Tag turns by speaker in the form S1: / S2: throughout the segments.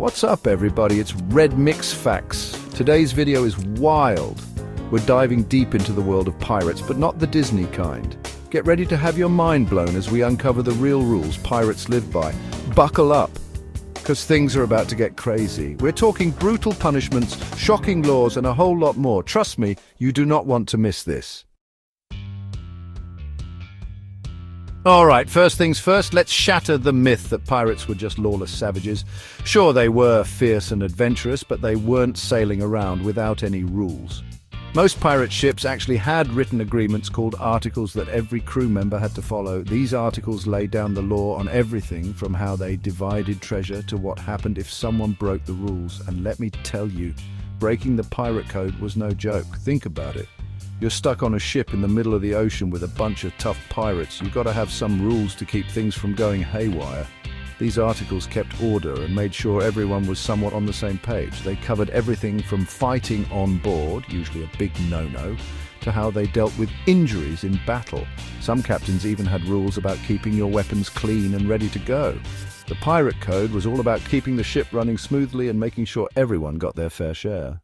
S1: What's up, everybody? It's Red Mix Facts. Today's video is wild. We're diving deep into the world of pirates, but not the Disney kind. Get ready to have your mind blown as we uncover the real rules pirates live by. Buckle up, because things are about to get crazy. We're talking brutal punishments, shocking laws, and a whole lot more. Trust me, you do not want to miss this. All right, first things first, let's shatter the myth that pirates were just lawless savages. Sure, they were fierce and adventurous, but they weren't sailing around without any rules. Most pirate ships actually had written agreements called articles that every crew member had to follow. These articles laid down the law on everything from how they divided treasure to what happened if someone broke the rules. And let me tell you, breaking the pirate code was no joke. Think about it. You're stuck on a ship in the middle of the ocean with a bunch of tough pirates. You've got to have some rules to keep things from going haywire. These articles kept order and made sure everyone was somewhat on the same page. They covered everything from fighting on board, usually a big no-no, to how they dealt with injuries in battle. Some captains even had rules about keeping your weapons clean and ready to go. The pirate code was all about keeping the ship running smoothly and making sure everyone got their fair share.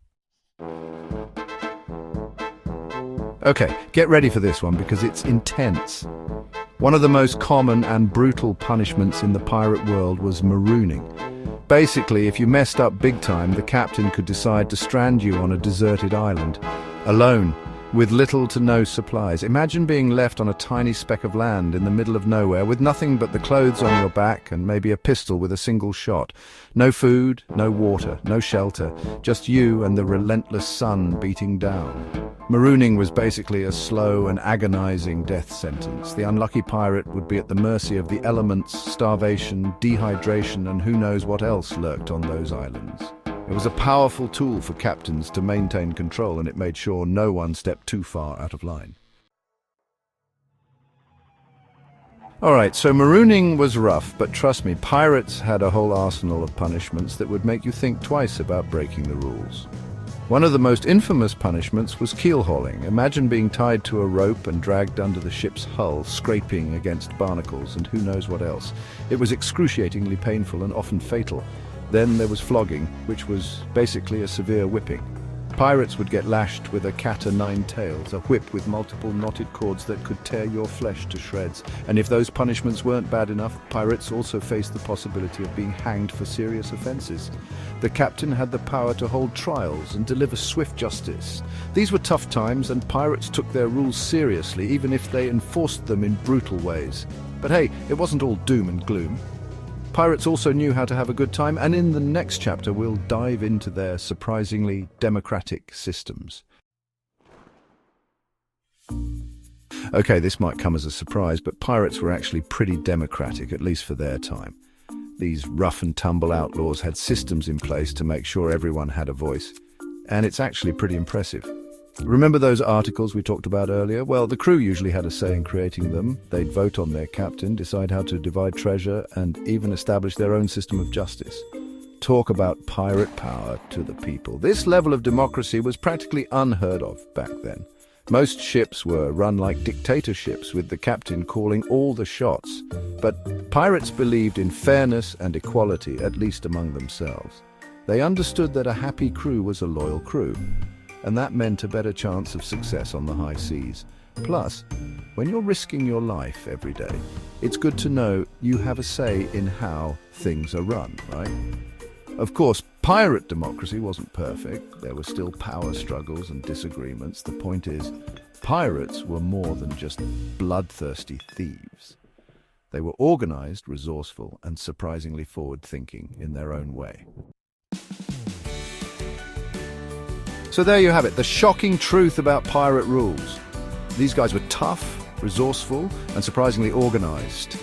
S1: Okay, get ready for this one because it's intense. One of the most common and brutal punishments in the pirate world was marooning. Basically, if you messed up big time, the captain could decide to strand you on a deserted island, alone, with little to no supplies. Imagine being left on a tiny speck of land in the middle of nowhere with nothing but the clothes on your back and maybe a pistol with a single shot. No food, no water, no shelter, just you and the relentless sun beating down. Marooning was basically a slow and agonizing death sentence. The unlucky pirate would be at the mercy of the elements, starvation, dehydration, and who knows what else lurked on those islands. It was a powerful tool for captains to maintain control, and it made sure no one stepped too far out of line. Alright, so marooning was rough, but trust me, pirates had a whole arsenal of punishments that would make you think twice about breaking the rules. One of the most infamous punishments was keel hauling. Imagine being tied to a rope and dragged under the ship's hull, scraping against barnacles and who knows what else. It was excruciatingly painful and often fatal. Then there was flogging, which was basically a severe whipping. Pirates would get lashed with a cat-o'-nine tails, a whip with multiple knotted cords that could tear your flesh to shreds. And if those punishments weren't bad enough, pirates also faced the possibility of being hanged for serious offenses. The captain had the power to hold trials and deliver swift justice. These were tough times, and pirates took their rules seriously, even if they enforced them in brutal ways. But hey, it wasn't all doom and gloom. Pirates also knew how to have a good time, and in the next chapter we'll dive into their surprisingly democratic systems. Okay, this might come as a surprise, but pirates were actually pretty democratic, at least for their time. These rough-and-tumble outlaws had systems in place to make sure everyone had a voice, and it's actually pretty impressive. Remember those articles we talked about earlier? Well, the crew usually had a say in creating them. They'd vote on their captain, decide how to divide treasure, and even establish their own system of justice. Talk about pirate power to the people. This level of democracy was practically unheard of back then. Most ships were run like dictatorships, with the captain calling all the shots. But pirates believed in fairness and equality, at least among themselves. They understood that a happy crew was a loyal crew, and that meant a better chance of success on the high seas. Plus, when you're risking your life every day, it's good to know you have a say in how things are run, right? Of course, pirate democracy wasn't perfect. There were still power struggles and disagreements. The point is, pirates were more than just bloodthirsty thieves. They were organized, resourceful, and surprisingly forward-thinking in their own way. So there you have it, the shocking truth about pirate rules. These guys were tough, resourceful, and surprisingly organized.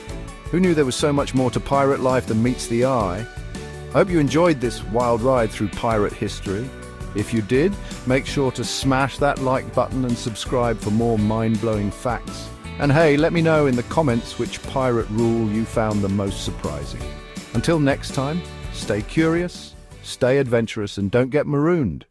S1: Who knew there was so much more to pirate life than meets the eye? I hope you enjoyed this wild ride through pirate history. If you did, make sure to smash that like button and subscribe for more mind-blowing facts. And hey, let me know in the comments which pirate rule you found the most surprising. Until next time, stay curious, stay adventurous, and don't get marooned.